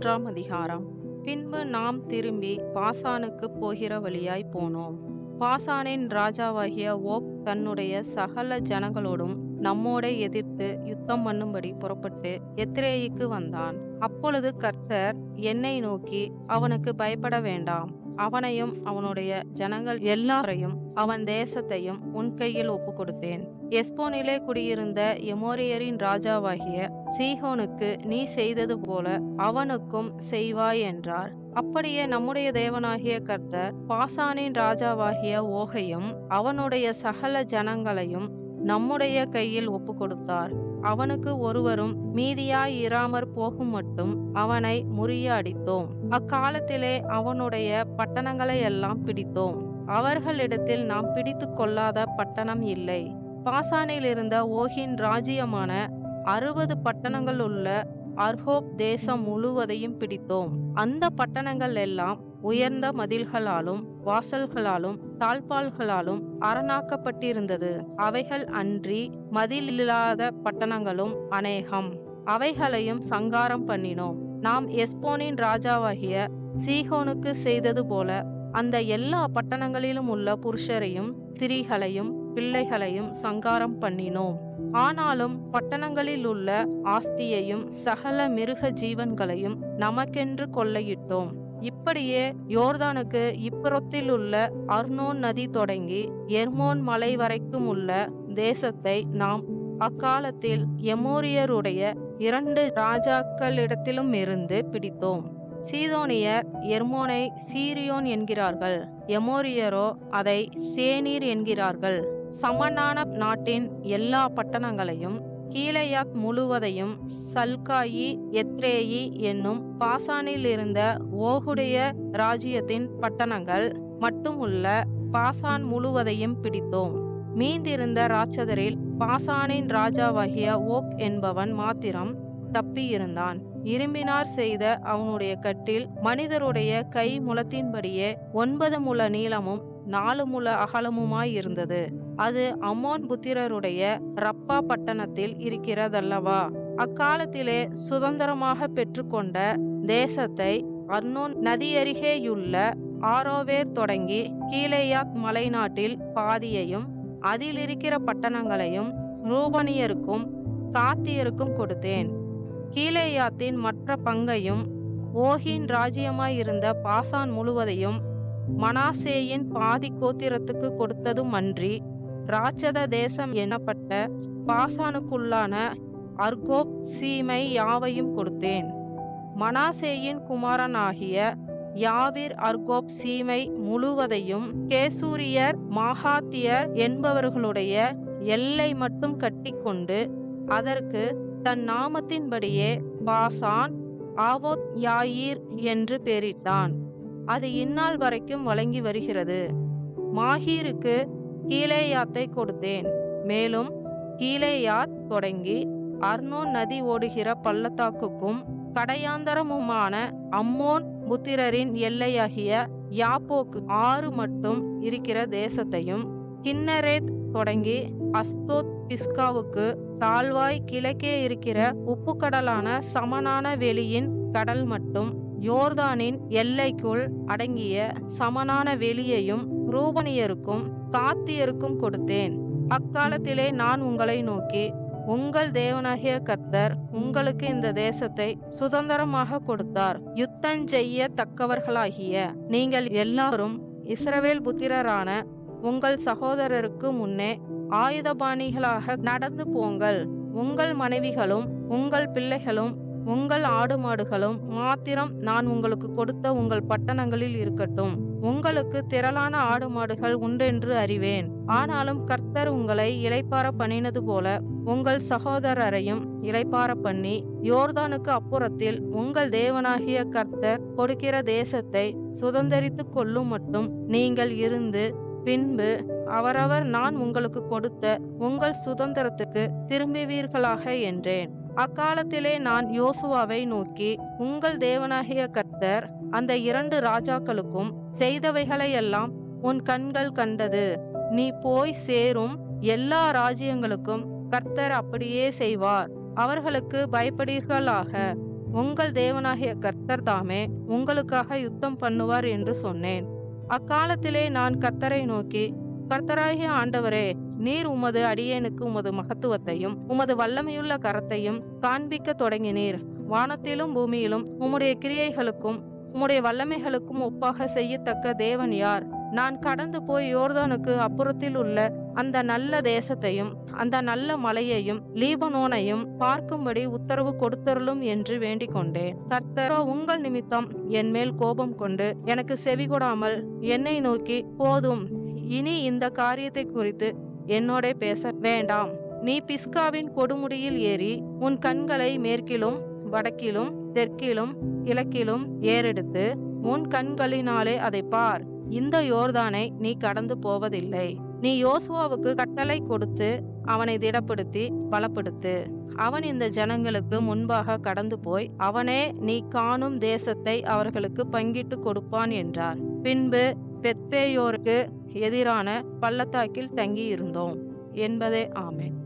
13ஆம் அதிகாரம். பின்பு நாம் திரும்பி பாசானுக்கு போகிற வழியாய் போனோம். பாசானின் ராஜாவாகிய ஓக் தன்னுடைய சகல ஜனங்களோடும் நம்மோட எதிர்த்து யுத்தம் பண்ணும்படி புறப்பட்டு எத்ரேயிக்கு வந்தான். அப்பொழுது கர்த்தர் என்னை நோக்கி, அவனுக்கு பயப்பட வேண்டாம், அவனையும் அவனுடைய ஜனங்கள் எல்லாரையும் அவன் தேசத்தையும் உன் கையில் ஒப்பு கொடுத்தேன். எஸ்போனிலே குடியிருந்த எமோரியரின் ராஜாவாகிய சீகோனுக்கு நீ செய்தது போல அவனுக்கும் செய்வாய் என்றார். அப்படியே நம்முடைய தேவனாகிய கர்த்தர் பாசானின் ராஜாவாகிய ஓகையும் அவனுடைய சகல ஜனங்களையும் நம்முடைய கையில் ஒப்பு கொடுத்தார். அவனுக்கு ஒருவரும் மீதியாய் இராமற் போகும் மட்டும் அவனை முறியடித்தோம். அக்காலத்திலே அவனுடைய பட்டணங்களை எல்லாம் பிடித்தோம். அவர்களிடத்தில் நாம் பிடித்து கொள்ளாத பட்டணம் இல்லை. பாசானில் இருந்த ஓகின் ராஜ்யமான 60 பட்டணங்கள் உள்ள அர்கோப் தேசம் முழுவதையும் பிடித்தோம். அந்த பட்டணங்கள் எல்லாம் உயர்ந்த மதில்களாலும் வாசல்களாலும் தாழ்பால்களாலும் அரணாக்கப்பட்டிருந்தது. அவைகள் அன்றி மதில் இல்லாத பட்டணங்களும் அநேகம். அவைகளையும் சங்காரம் பண்ணினோம். நாம் எஸ்போனின் ராஜாவாகிய சீகோனுக்கு செய்தது போல அந்த எல்லா பட்டணங்களிலும் உள்ள புருஷரையும் ஸ்திரீகளையும் பிள்ளைகளையும் சங்காரம் பண்ணினோம். ஆனாலும் பட்டணங்களில் உள்ள ஆஸ்தியையும் சகல மிருக ஜீவன்களையும் நமக்கென்று கொள்ளையிட்டோம். இப்படியே யோர்தானுக்கு இப்புறத்தில் உள்ள அர்னோன் நதி தொடங்கி எர்மோன் மலை வரைக்கும் உள்ள தேசத்தை நாம் அக்காலத்தில் எமோரியருடைய 2 ராஜாக்களிடத்திலும் இருந்து பிடித்தோம். சீதோனியர் எர்மோனை சீரியோன் என்கிறார்கள், எமோரியரோ அதை சேனீர் என்கிறார்கள். சமனான நாட்டின் எல்லா பட்டணங்களையும் கீலேயாத் முழுவதையும் சல்காயி எத்ரேயி என்னும் பாசானில் இருந்த ஓகுடைய ராஜ்யத்தின் பட்டணங்கள் மட்டும் உள்ள பாசான் முழுவதையும் பிடித்தோம். மீந்திருந்த ராட்சதரில் பாசானின் ராஜாவாகிய ஓக் என்பவன் மாத்திரம் தப்பியிருந்தான். இரும்பினார் செய்த அவனுடைய கட்டில் மனிதருடைய கை முழத்தின்படியே 9 முழ நீளமும் 4 முழ அகலமுமாயிருந்தது. அது அம்மோன் புத்திரருடைய ரப்பா பட்டணத்தில் இருக்கிறதல்லவா. அக்காலத்திலே சுதந்திரமாக பெற்றுக்கொண்ட தேசத்தை அர்னோன் நதியருகேயுள்ள ஆரோவேர் தொடங்கி கீலேயாத் மலைநாட்டில் பாதியையும் அதில் இருக்கிற பட்டணங்களையும் ரூபனியருக்கும் காத்தியருக்கும் கொடுத்தேன். கீலேயாத்தின் மற்ற பங்கையும் ஓகின் ராஜ்யமாயிருந்த பாசான் முழுவதையும் மனாசேயின் பாதி கோத்திரத்துக்கு கொடுத்ததும் அன்றி ராட்சத தேசம் எனப்பட்ட பாசானுக்குள்ளான அர்கோப் சீமை யாவையும் கொடுத்தேன். மனாசேயின் குமாரனாகிய யாவீர் அர்கோப் சீமை முழுவதையும் கேசூரியர் மாகாத்தியர் என்பவர்களுடைய எல்லை மட்டும் கட்டிக்கொண்டு அதற்கு தன் நாமத்தின்படியே பாசான் ஆவோத் யாயீர் என்று பெயரிட்டான். அது இந்நாள் வரைக்கும் வழங்கி வருகிறது. மாகீருக்கு கீலேயாத்தை கொடுத்தேன். மேலும் கீலேயாத் தொடங்கி அர்னோன் நதி ஓடுகிற பள்ளத்தாக்குக்கும் கடையாந்தரமுமான அம்மோன் புத்திரரின் எல்லையாகிய யாப்போக்கு ஆறு மட்டும் இருக்கிற தேசத்தையும் கின்னரேத் தொடங்கி அஸ்தோத் பிஸ்காவுக்கு தாழ்வாய் கிழக்கே இருக்கிற உப்புக்கடலான சமனான வெளியின் கடல் மட்டும் யோர்தானின் எல்லைக்குள் அடங்கிய சமனான வெளியையும் ரூபனியருக்கும் காத்தியருக்கும் கொடுத்தேன். அக்காலத்திலே நான் உங்களை நோக்கி, உங்கள் தேவனாகிய கர்த்தர் உங்களுக்கு இந்த தேசத்தை சுதந்திரமாக கொடுத்தார். யுத்தஞ்செய்ய தக்கவர்களாகிய நீங்கள் எல்லாரும் இஸ்ரவேல் புத்திரரான உங்கள் சகோதரருக்கு முன்னே ஆயுதபாணிகளாக நடந்து போங்கள். உங்கள் மனைவிகளும் உங்கள் பிள்ளைகளும் உங்கள் ஆடு மாடுகளும் மாத்திரம் நான் உங்களுக்கு கொடுத்த உங்கள் பட்டணங்களில் இருக்கட்டும். உங்களுக்கு திரளான ஆடு மாடுகள் உண்டென்று அறிவேன். ஆனாலும் கர்த்தர் உங்களை இளைப்பார பண்ணினது போல உங்கள் சகோதரரையும் இளைப்பார பண்ணி யோர்தானுக்கு அப்புறத்தில் உங்கள் தேவனாகிய கர்த்தர் கொடுக்கிற தேசத்தை சுதந்தரித்து கொள்ளும் மட்டும் நீங்கள் இருந்து பின்பு அவரவர் நான் உங்களுக்கு கொடுத்த உங்கள் சுதந்திரத்துக்கு திரும்புவீர்களாக என்றேன். அக்காலத்திலே நான் யோசுவாவை நோக்கி, உங்கள் தேவனாகிய கர்த்தர் அந்த 2 ராஜாக்களுக்கும் செய்தவைகளையெல்லாம் உன் கண்கள் கண்டது. நீ போய் சேரும் எல்லா ராஜ்யங்களுக்கும் கர்த்தர் அப்படியே செய்வார். அவர்களுக்கு பயப்படீர்களாக. உங்கள் தேவனாகிய கர்த்தர் தாமே உங்களுக்காக யுத்தம் பண்ணுவார் என்று சொன்னேன். அக்காலத்திலே நான் கர்த்தரை நோக்கி, கர்த்தராகிய ஆண்டவரே, நீர் உமது அடியேனுக்கு உமது மகத்துவத்தையும் உமது வல்லமையுள்ள கரத்தையும் காண்பிக்க தொடங்கினீர். வானத்திலும் பூமியிலும் உம்முடைய கிரியைகளுக்கும் உம்முடைய வல்லமைகளுக்கும் ஒப்பாக செய்யத்தக்க தேவன் யார்? நான் கடந்து போய் யோர்தானுக்கு அப்புறத்தில் உள்ள அந்த நல்ல தேசத்தையும் அந்த நல்ல மலையையும் லீபனோனையும் பார்க்கும்படி உத்தரவு கொடுத்தருளும் என்று வேண்டிக் கொண்டேன். கர்த்தரோ உங்கள் நிமித்தம் என் மேல் கோபம் கொண்டு எனக்கு செவிகொடாமல் என்னை நோக்கி, போதும், இனி இந்த காரியத்தை குறித்து என்னோட பேச வேண்டாம். நீ பிஸ்காவின் கொடுமுடியில் ஏறி உன் கண்களை மேற்கிலும் வடக்கிலும் தெற்கிலும் கிழக்கிலும் ஏறெடுத்து உன் கண்களினாலே அதை பார். இந்த யோர்தானை நீ கடந்து போவதில்லை. நீ யோசுவாவுக்கு கட்டளை கொடுத்து அவனை திடப்படுத்தி பலப்படுத்து. அவன் இந்த ஜனங்களுக்கு முன்பாக கடந்து போய் அவனே நீ காணும் தேசத்தை அவர்களுக்கு பங்கிட்டு கொடுப்பான் என்றார். பின்பு பெத்பேயோருக்கு எதிரான பள்ளத்தாக்கில் தங்கி இருந்தோம் என்பதே. ஆமென்.